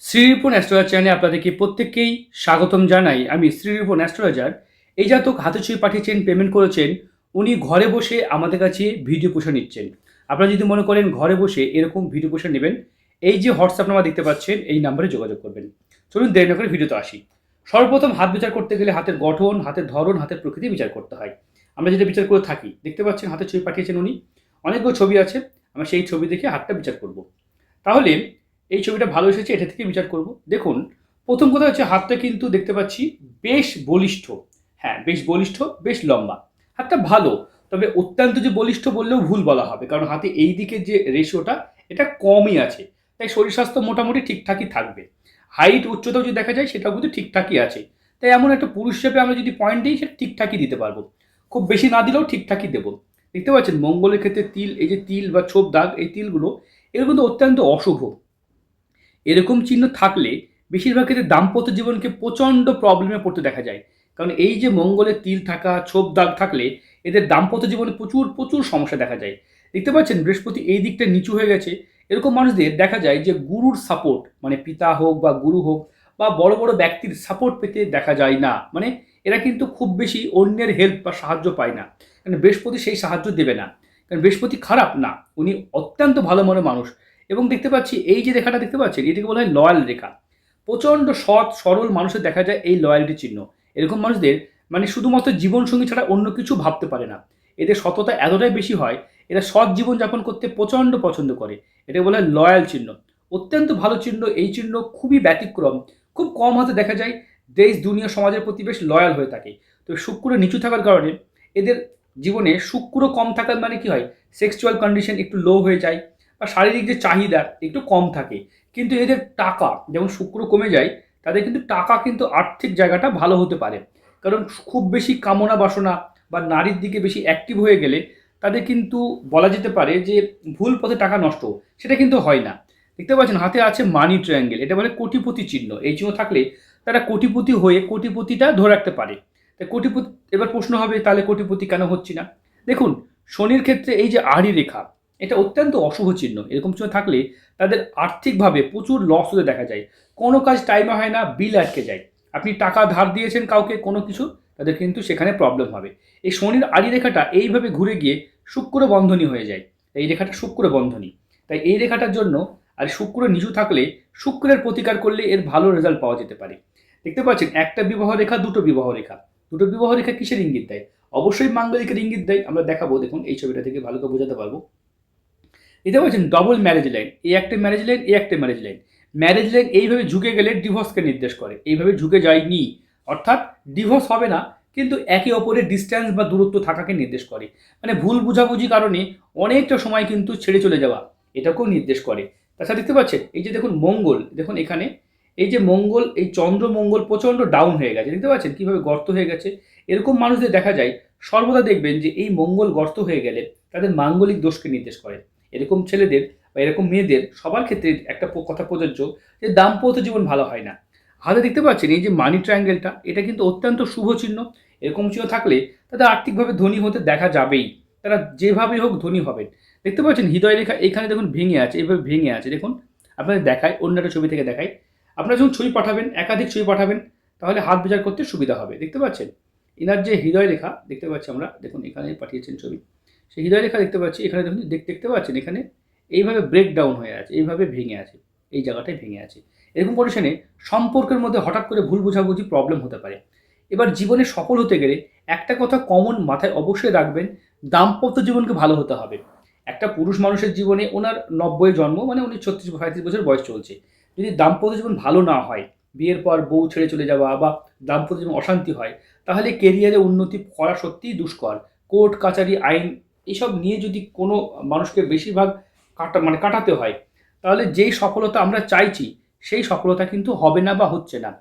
Shri Ripon astrologer চ্যানেলে আপনাদেরকে প্রত্যেককেই স্বাগতম জানাই। আমি শ্রীরিপন অ্যাস্ট্রোলজার। এই জাতক হাতে ছবি পাঠিয়েছেন, পেমেন্ট করেছেন, উনি ঘরে বসে আমাদের কাছে ভিডিও পোষা নিচ্ছেন। আপনারা যদি মনে করেন ঘরে বসে এরকম ভিডিও পোষা নেবেন, এই যে হোয়াটসঅ্যাপ নাম্বার দেখতে পাচ্ছেন এই নাম্বারে যোগাযোগ করবেন। চলুন দেরি না করে ভিডিওতে আসি। সর্বপ্রথম হাত বিচার করতে গেলে হাতের গঠন, হাতের ধরন, হাতের প্রকৃতি বিচার করতে হয়। আমরা যেটা বিচার করে থাকি, দেখতে পাচ্ছেন হাতের ছবি পাঠিয়েছেন উনি, অনেকগুলো ছবি আছে। আমরা সেই ছবি দেখে হাতটা বিচার করব। তাহলে এই ছবিটা ভালো এসেছে, এটা থেকে বিচার করব। দেখুন, প্রথম কথা হচ্ছে হাতটা কিন্তু দেখতে পাচ্ছি বেশ বলিষ্ঠ। হ্যাঁ, বেশ বলিষ্ঠ, বেশ লম্বা। হাতটা ভালো, তবে অত্যন্ত যে বলিষ্ঠ বললেও ভুল বলা হবে, কারণ হাতে এই দিকের যে রেশিওটা এটা কমই আছে। তাই শরীর স্বাস্থ্য মোটামুটি ঠিকঠাকই থাকবে। হাইট উচ্চতাও যদি দেখা যায় সেটাও কিন্তু ঠিকঠাকই আছে। তাই এমন একটা পুরুষ হিসেবে আমরা যদি পয়েন্ট দিই সেটা ঠিকঠাকই দিতে পারবো। খুব বেশি না দিলেও ঠিকঠাকই দেবো। দেখতে পাচ্ছেন মঙ্গলের ক্ষেত্রে তিল, এই যে তিল বা ছোপ দাগ, এই তিলগুলো এগুলো কিন্তু অত্যন্ত অশুভ। এরকম চিহ্ন থাকলে বেশিরভাগ ক্ষেত্রে দাম্পত্য জীবনকে প্রচণ্ড প্রবলেমে পড়তে দেখা যায়। কারণ এই যে মঙ্গলে তিল থাকা, ছোপ দাগ থাকলে এদের দাম্পত্য জীবনে প্রচুর প্রচুর সমস্যা দেখা যায়। দেখতে পাচ্ছেন বৃহস্পতি এই দিকটা নিচু হয়ে গেছে। এরকম মানুষদের দেখা যায় যে গুরুর সাপোর্ট, মানে পিতা হোক বা গুরু হোক বা বড় বড় ব্যক্তির সাপোর্ট পেতে দেখা যায় না। মানে এরা কিন্তু খুব বেশি অন্যের হেল্প বা সাহায্য পায় না, কারণ বৃহস্পতি সেই সাহায্য দেবে না। কারণ বৃহস্পতি খারাপ না, উনি অত্যন্ত ভালো মনের মানুষ। এবং দেখতে পাচ্ছি এই যে রেখাটা দেখতে পাচ্ছেন এটাকে বলা হয় লয়াল রেখা। প্রচণ্ড সৎ সরল মানুষের দেখা যায় এই লয়ালিটি চিহ্ন। এরকম মানুষদের মানে শুধুমাত্র জীবনসঙ্গী ছাড়া অন্য কিছু ভাবতে পারে না। এদের সততা এতটাই বেশি হয়, এরা সৎ জীবনযাপন করতে প্রচণ্ড পছন্দ করে। এটাকে বলা হয় লয়াল চিহ্ন। অত্যন্ত ভালো চিহ্ন। এই চিহ্ন খুবই ব্যতিক্রম, খুব কম হাতে দেখা যায়। দেশ দুনিয়া সমাজের প্রতি বেশ লয়াল হয়ে থাকে। তো শুক্র নিচু থাকার কারণে এদের জীবনে শুক্র কম থাকার মানে কি হয়, সেক্সুয়াল কন্ডিশন একটু লো হয়ে যায় বা শারীরিক যে চাহিদা একটু কম থাকে। কিন্তু এদের টাকা যেমন শুক্র কমে যায়, তাদের কিন্তু টাকা কিন্তু আর্থিক জায়গাটা ভালো হতে পারে। কারণ খুব বেশি কামনা বাসনা বা নারীর দিকে বেশি অ্যাক্টিভ হয়ে গেলে তাদের কিন্তু বলা যেতে পারে যে ভুল পথে টাকা নষ্ট, সেটা কিন্তু হয় না। দেখতে পাচ্ছেন হাতে আছে মানি ট্রায়াঙ্গেল, এটা বলে কোটিপতি চিহ্ন। এই চিহ্ন থাকলে তারা কোটিপতি হয়ে কোটিপতিটা ধরে রাখতে পারে। তাই কোটিপতি, এবার প্রশ্ন হবে তাহলে কোটিপতি কেন হচ্ছি না? দেখুন, শনির ক্ষেত্রে এই যে আড়ি রেখা, এটা অত্যন্ত অশুভ চিহ্ন। এরকম চিহ্ন থাকলে তাদের আর্থিকভাবে প্রচুর লস হতে দেখা যায়। কোনো কাজ টাইমে হয় না, বিল আটকে যায়। আপনি টাকা ধার দিয়েছেন কাউকে কোনো কিছু, তাদের কিন্তু সেখানে প্রবলেম হবে। এই শনির আড়ি রেখাটা এইভাবে ঘুরে গিয়ে শুক্র বন্ধনী হয়ে যায়। এই রেখাটা শুক্র বন্ধনী। তাই এই রেখাটার জন্য, আর শুক্র নিচু থাকলে শুক্রের প্রতিকার করলে এর ভালো রেজাল্ট পাওয়া যেতে পারে। দেখতে পাচ্ছেন একটা বিবাহ রেখা, দুটো বিবাহ রেখা। দুটো বিবাহ রেখা কিসের ইঙ্গিত দেয়? অবশ্যই মাঙ্গলিকের ইঙ্গিত দেয়। আমরা দেখাবো, দেখুন এই ছবিটা থেকে ভালো করে বোঝাতে পারবো। দেখতে পাচ্ছেন ডবল ম্যারেজ লাইন, এই একটা ম্যারেজ লাইন, এই একটা ম্যারেজ লাইন। ম্যারেজ লাইন এইভাবে ঝুঁকে গেলে ডিভোর্সকে নির্দেশ করে। এইভাবে ঝুঁকে যায়নি, অর্থাৎ ডিভোর্স হবে না, কিন্তু একে অপরের ডিস্ট্যান্স বা দূরত্ব থাকাকে নির্দেশ করে। মানে ভুল বুঝাবুঝি কারণে অনেকটা সময় কিন্তু ছেড়ে চলে যাওয়া, এটাকেও নির্দেশ করে। তাছাড়া দেখতে পাচ্ছেন এই যে দেখুন মঙ্গল, দেখুন এখানে এই যে মঙ্গল, এই চন্দ্র মঙ্গল প্রচণ্ড ডাউন হয়ে গেছে। দেখতে পাচ্ছেন কীভাবে গর্ত হয়ে গেছে। এরকম মানুষদের দেখা যায় সর্বদা দেখবেন যে এই মঙ্গল গর্ত হয়ে গেলে তাদের মাঙ্গলিক দোষকে নির্দেশ করে। এরকম ছেলেদের বা এরকম মেয়েদের সবার ক্ষেত্রে একটা কথা প্রযোজ্য যে দাম্পত্য জীবন ভালো হয় না। হাতে দেখতে পাচ্ছেন এই যে মানি ট্রায়াঙ্গেলটা, এটা কিন্তু অত্যন্ত শুভ চিহ্ন। এরকম চিহ্ন থাকলে তাদের আর্থিকভাবে ধনী হতে দেখা যাবেই। তারা যেভাবেই হোক ধনী হবেন। দেখতে পাচ্ছেন হৃদয় রেখা এখানে দেখুন ভেঙে আছে, এইভাবে ভেঙে আছে। দেখুন আপনাদের দেখায়, অন্য একটা ছবি থেকে দেখায়। আপনারা যখন ছবি পাঠাবেন, একাধিক ছবি পাঠাবেন, তাহলে হাত বিচার করতে সুবিধা হবে। দেখতে পাচ্ছেন এনার যে হৃদয় রেখা দেখতে পাচ্ছি আমরা, দেখুন এখানে পাঠিয়েছেন ছবি। সেই হৃদয় রেখা দেখতে পাচ্ছি এখানে, দেখুন দেখতে পাচ্ছেন এখানে এইভাবে ব্রেক ডাউন হয়ে আছে, এইভাবে ভেঙে আছে, এই জায়গাটায় ভেঙে আছে। এরকম কন্ডিশনে সম্পর্কের মধ্যে হঠাৎ করে ভুল বোঝাবুঝি প্রবলেম হতে পারে। এবার জীবনে সফল হতে গেলে একটা কথা কমন মাথায় অবশ্যই রাখবেন, দাম্পত্য জীবনকে ভালো হতে হবে। একটা পুরুষ মানুষের জীবনে ওনার 90 জন্ম, মানে উনি 36-35 বছর বয়স চলছে। যদি দাম্পত্য জীবন ভালো না হয়, বিয়ের পর বউ ছেড়ে চলে যাওয়া বা দাম্পত্য জীবন অশান্তি হয়, তাহলে কেরিয়ারে উন্নতি করা সত্যিই দুষ্কর। কোর্ট কাচারি আইন এসব নিয়ে যদি কোনো মানুষকে বেশিরভাগ কাটাতে হয়, তাহলে যেই সফলতা আমরা চাইছি সেই সফলতা কিন্তু হবে না বা হচ্ছে না।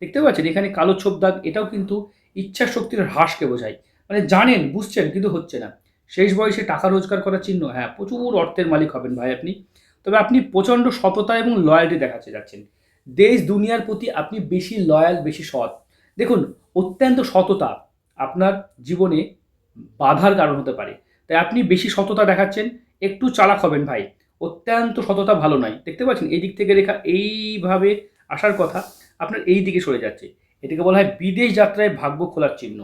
দেখতে পাচ্ছেন এখানে কালো ছোপ দাগ, এটাও কিন্তু ইচ্ছা শক্তির হ্রাসকে বোঝায়। মানে জানেন বুঝছেন কিন্তু হচ্ছে না। শেষ বয়সে টাকা রোজগার করার চিহ্ন, হ্যাঁ প্রচুর অর্থের মালিক হবেন ভাই আপনি। তবে আপনি প্রচণ্ড সততা এবং লয়্যালটি দেখাতে যাচ্ছেন। দেশ দুনিয়ার প্রতি আপনি বেশি লয়াল, বেশি সৎ। দেখুন, অত্যন্ত সততা আপনার জীবনে বাধার কারণ হতে পারে। তাই আপনি বেশি সততা দেখাচ্ছেন, একটু চালাক হবেন ভাই। অত্যন্ত সততা ভালো নয়। দেখতে পাচ্ছেন এই দিক থেকে রেখা এইভাবে আসার কথা আপনার এই দিকে সরে যাচ্ছে। এটাকে বলা হয় বিদেশ যাত্রায় ভাগ্য খোলার চিহ্ন।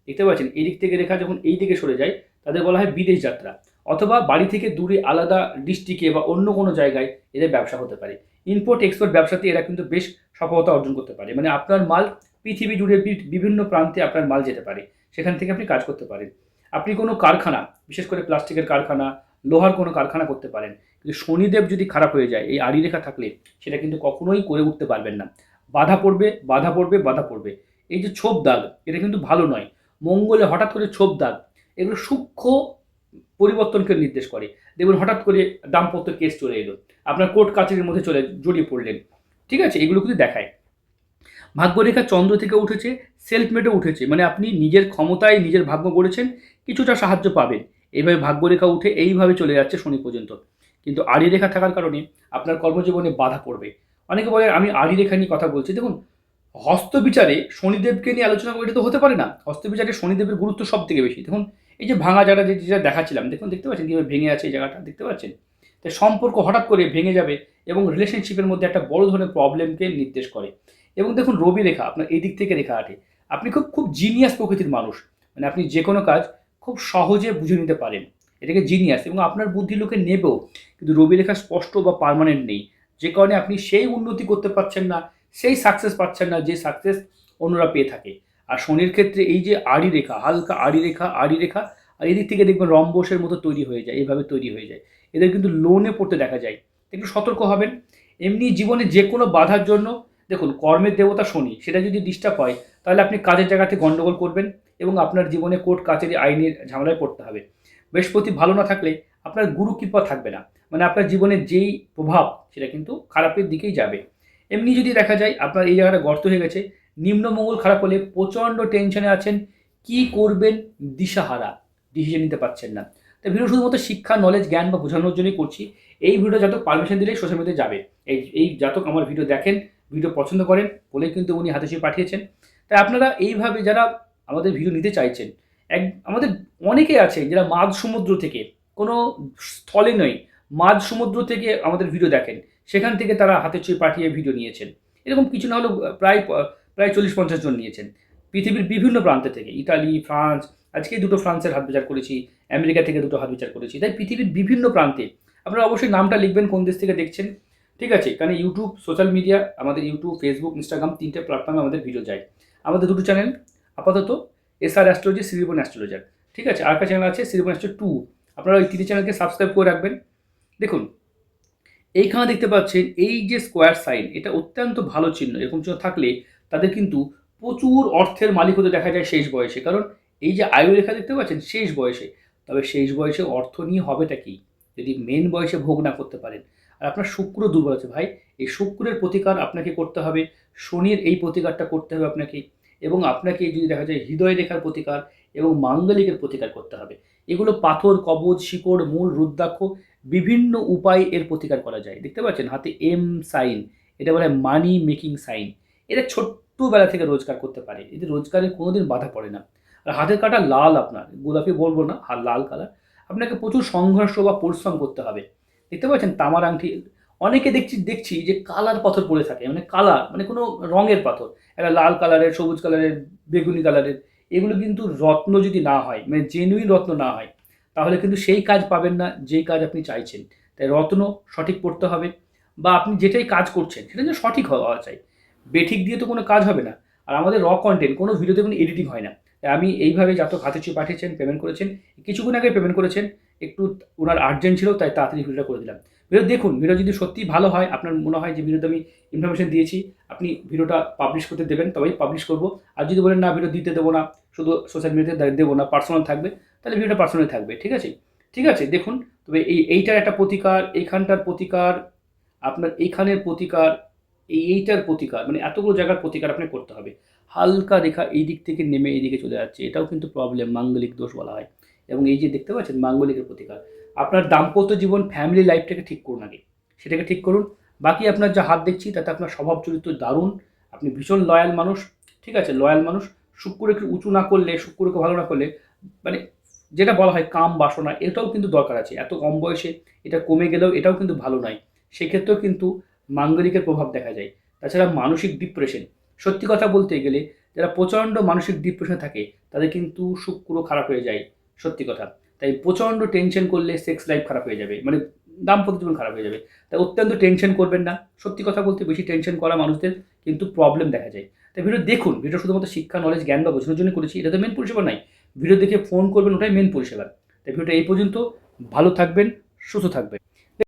দেখতে পাচ্ছেন এই দিক থেকে রেখা যখন এই দিকে সরে যায় তাদের বলা হয় বিদেশ যাত্রা, অথবা বাড়ি থেকে দূরে আলাদা ডিস্ট্রিক্টে বা অন্য কোনো জায়গায় এদের ব্যবসা হতে পারে। ইম্পোর্ট এক্সপোর্ট ব্যবসাতে এরা কিন্তু বেশ সফলতা অর্জন করতে পারে, মানে আপনার মাল পৃথিবী জুড়ে বিভিন্ন প্রান্তে আপনার মাল যেতে পারে, সেখান থেকে আপনি কাজ করতে পারেন। আপনি কোনো কারখানা, বিশেষ করে প্লাস্টিকের কারখানা, লোহার কোনো কারখানা করতে পারেন, কিন্তু শনিদেব যদি খারাপ হয়ে যায় এই আড়ি রেখা থাকলে সেটা কিন্তু কখনোই করে উঠতে পারবেন না। বাধা পড়বে, বাধা পড়বে, বাধা পড়বে। এই যে ছোপ দাগ, এটা কিন্তু ভালো নয়। মঙ্গলে হঠাৎ করে ছোপ দাগ, এগুলো সূক্ষ্ম পরিবর্তনকে নির্দেশ করে। দেখুন হঠাৎ করে দাম্পত্য কেস চলে এলো, আপনার কোর্ট কাছারির মধ্যে জড়িয়ে পড়লেন, ঠিক আছে, এগুলো কিন্তু দেখায়। ভাগ্যরেখা চন্দ্র থেকে উঠেছে, সেলফ মেডে উঠেছে, মানে আপনি নিজের ক্ষমতায় নিজের ভাগ্য গড়েছেন, কিছুটা সাহায্য পাবেন। এইভাবে ভাগ্যরেখা উঠে এইভাবে চলে যাচ্ছে শনি পর্যন্ত। কিন্তু আড়ি রেখা থাকার কারণে আপনার কর্মজীবনে বাধা পড়বে। অনেকে বলে আমি আড়ি রেখা নিয়ে কথা বলছি, দেখুন হস্তবিচারে শনিদেবকে নিয়ে আলোচনা করে, এটা তো হতে পারে না। হস্তবিচারে শনিদেবের গুরুত্ব সব থেকে বেশি। দেখুন এই যে ভাঙা জায়গাটা যেটা দেখাচ্ছিলাম, দেখুন দেখতে পাচ্ছেন কীভাবে ভেঙে আছে এই জায়গাটা, দেখতে পাচ্ছেন। তাই সম্পর্ক হঠাৎ করে ভেঙে যাবে এবং রিলেশনশিপের মধ্যে একটা বড় ধরনের প্রবলেমকে নির্দেশ করে। এবং দেখুন রবি রেখা আপনার এই দিক থেকে রেখা আটে। আপনি খুব খুব জিনিয়াস প্রকৃতির মানুষ, মানে আপনি যে কোনো কাজ খুব সহজে বুঝে নিতে পারেন, এটাকে জিনিয়াস, এবং আপনার বুদ্ধি লোকে নেবেও। কিন্তু রবি রেখা স্পষ্ট বা পার্মানেন্ট নেই, যে কারণে আপনি সেই উন্নতি করতে পারছেন না, সেই সাকসেস পাচ্ছেন না যে সাকসেস অন্যরা পেয়ে থাকে। আর শনির ক্ষেত্রে এই যে আড়ি রেখা, হালকা আড়ি রেখা, আড়ি রেখা, আর এদিক থেকে দেখবেন রম্বসের মতো তৈরি হয়ে যায়, এইভাবে তৈরি হয়ে যায়। এদের কিন্তু লোনে পড়তে দেখা যায়, একটু সতর্ক হবেন। এমনি জীবনে যে কোনো বাধার জন্য, দেখুন কর্মের দেবতা শনি, সেটা যদি ডিস্টার্ব হয় তাহলে আপনি কাজের জায়গাতে গন্ডগোল করবেন এবং আপনার জীবনে কোর্ট কাচারি আইনের ঝামেলায় পড়তে হবে। বৃহস্পতি ভালো না থাকলে আপনার গুরু কৃপা থাকবে না, মানে আপনার জীবনে যেই প্রভাব সেটা কিন্তু খারাপের দিকেই যাবে। এমনি যদি দেখা যায় আপনার এই জায়গাটা গর্ত হয়ে গেছে, নিম্নমঙ্গল খারাপ হলে প্রচণ্ড টেনশনে আছেন, কি করবেন দিশাহারা, ডিসিশন নিতে পারছেন না। তাই ভিডিও শুধুমাত্র শিক্ষা, নলেজ, জ্ঞান বা বোঝানোর জন্যই করছি। এই ভিডিও জাতক পারমিশন দিলেই সোশ্যাল মিডিয়ায় যাবে। এই জাতক আমার ভিডিও দেখেন, ভিডিও পছন্দ করেন বলে কিন্তু উনি হাতে ছুঁয়ে পাঠিয়েছেন। তাই আপনারা এইভাবে যারা আমাদের ভিডিও নিতে চাইছেন, আমাদের অনেকেই আছে যারা মাঝ সমুদ্র থেকে, কোনো স্থলে নয়, মাঝ সমুদ্র থেকে আমাদের ভিডিও দেখেন, সেখান থেকে তারা হাতে ছুঁয়ে পাঠিয়ে ভিডিও নিয়েছেন। এরকম কিছু না হলেও প্রায় প্রায় 40-50 জন নিয়েছেন পৃথিবীর বিভিন্ন প্রান্ত থেকে। ইতালি, ফ্রান্স, আজকে দুটো ফ্রান্সের হাত বিচার করেছি, আমেরিকা থেকে দুটো হাত বিচার করেছি। তাই পৃথিবীর বিভিন্ন প্রান্তে আপনারা অবশ্যই নামটা লিখবেন কোন দেশ থেকে দেখছেন, ঠিক আছে। কারণ ইউটিউব, সোশ্যাল মিডিয়া, আমাদের ইউটিউব, ফেসবুক, ইনস্টাগ্রাম, তিনটে প্ল্যাটফর্মে আমাদের ভিডিও যায়। আমাদের দুটো চ্যানেল আপাতত, SR অ্যাস্ট্রোলজি, শ্রীরিপন অ্যাস্ট্রোলজার, ঠিক আছে। আর একটা চ্যানেল আছে শ্রীরিপন অ্যাস্ট্রো 2। আপনারা ওই তিনটে চ্যানেলকে সাবস্ক্রাইব করে রাখবেন। দেখুন এইখানে দেখতে পাচ্ছেন এই যে স্কোয়ার সাইন, এটা অত্যন্ত ভালো চিহ্ন। এরকম চিহ্ন থাকলে তাদের কিন্তু প্রচুর অর্থের মালিক হতে দেখা যায় শেষ বয়সে। কারণ এই যে আয়ু রেখা দেখতে পাচ্ছেন শেষ বয়সে, তবে শেষ বয়সে অর্থ নিয়ে হবেটা কি যদি মেন বয়সে ভোগ না করতে পারেন। আর আপনার শুক্র দুর্বল আছে ভাই, এই শুক্রের প্রতিকার আপনাকে করতে হবে, শনির এই প্রতিকারটা করতে হবে আপনাকে, এবং আপনাকে যদি দেখা যায় হৃদয় রেখার প্রতিকার এবং মাঙ্গলিকের প্রতিকার করতে হবে। এগুলো পাথর, কবচ, শিকড়, মূল, রুদ্রাক্ষ, বিভিন্ন উপায়ে এর প্রতিকার করা যায়। দেখতে পাচ্ছেন হাতে এম সাইন, এটা বলা হয় মানি মেকিং সাইন। এটা ছোট্টবেলা থেকে রোজগার করতে পারে, এদের রোজগারের কোনোদিন বাধা পড়ে না। আর হাতের কাটা লাল, আপনার গোলাপি বলবো না, আর লাল কালার। আপনাকে প্রচুর সংঘর্ষ বা পরিশ্রম করতে হবে। দেখতে পাচ্ছেন তামার আংটি, অনেকে দেখছি যে কালার পাথর পরে থাকে, মানে কালার মানে কোনো রঙের পাথর, একটা লাল কালারের, সবুজ কালারের, বেগুনি কালারের। এগুলো কিন্তু রত্ন যদি না হয়, মানে জেনুইন রত্ন না হয়, তাহলে কিন্তু সেই কাজ পাবেন না যেই কাজ আপনি চাইছেন। তাই রত্ন সঠিক পড়তে হবে, বা আপনি যেটাই কাজ করছেন সেটা যেন সঠিক হওয়া চাই। বেঠিক দিয়ে তো কোনো কাজ হবে না। আর আমাদের কন্টেন্ট কোনো ভিডিওতে কোনো এডিটিং হয় না। তাই আমি এইভাবে জাতক হাতে ছুঁয়ে পাঠিয়েছেন, পেমেন্ট করেছেন, কিছুক্ষণ আগে পেমেন্ট করেছেন, একটু ওনার আর্জেন্ট ছিল তাই তাড়াতাড়ি ভিডিওটা করে দিলাম। ভিডিও দেখুন, ভিডিও যদি সত্যিই ভালো হয়, আপনার মনে হয় যে ভিডিওতে আমি ইনফরমেশন দিয়েছি, আপনি ভিডিওটা পাবলিশ করতে দেবেন, তবেই পাবলিশ করবো। আর যদি বলেন না ভিডিও দিতে দেবো না, শুধু সোশ্যাল মিডিয়াতে দেবো না, পার্সোনাল থাকবে, তাহলে ভিডিওটা পার্সোনাল থাকবে, ঠিক আছে। ঠিক আছে, দেখুন তবে এইটার একটা প্রতিকার, এইখানটার প্রতিকার, আপনার এইখানের প্রতিকার, এইটার প্রতিকার, মানে এতগুলো জায়গার প্রতিকার আপনাকে করতে হবে। হালকা রেখা এই দিক থেকে নেমে এইদিকে চলে যাচ্ছে, এটাও কিন্তু প্রবলেম, মাঙ্গলিক দোষ বলা হয়। এবং এই যে দেখতে পাচ্ছেন মাঙ্গলিকের প্রতিকার। আপনার দাম্পত্য জীবন, ফ্যামিলি লাইফটাকে ঠিক করুন আগে, সেটাকে ঠিক করুন। বাকি আপনার যা হাত দেখছি তাতে আপনার স্বভাব চরিত্র দারুণ, আপনি ভীষণ লয়াল মানুষ, ঠিক আছে, লয়াল মানুষ। শুক্রকে উঁচু না করলে, শুক্রকে ভালো না করলে, মানে যেটা বলা হয় কাম বাসনা, এটাও কিন্তু দরকার আছে। এত কম বয়সে এটা কমে গেলেও এটাও কিন্তু ভালো নয়, সেক্ষেত্রেও কিন্তু মাঙ্গলিকের প্রভাব দেখা যায়। তাছাড়া মানসিক ডিপ্রেশন, সত্যি কথা বলতে গেলে যারা প্রচণ্ড মানসিক ডিপ্রেশনে থাকে তাদের কিন্তু শুক্র খারাপ হয়ে যায়, সত্যি কথা। তাই প্রচণ্ড টেনশন করলে সেক্স লাইফ খারাপ হয়ে যাবে, মানে দাম্পত্য জীবন খারাপ হয়ে যাবে। তাই অত্যন্ত টেনশন করবেন না। সত্যি কথা বলতে বেশি টেনশন করা মানুষদের কিন্তু প্রবলেম দেখা যায়। তাই ভিডিও দেখুন, ভিডিও শুধুমাত্র শিক্ষা, নলেজ, জ্ঞান বা বোঝানোর জন্য করেছি, এটা তো মেন পরিষেবা নাই। ভিডিও দেখে ফোন করবেন, ওটাই মেন পরিষেবা। তাই ভিডিওটা এই পর্যন্ত। ভালো থাকবেন, সুস্থ থাকবেন।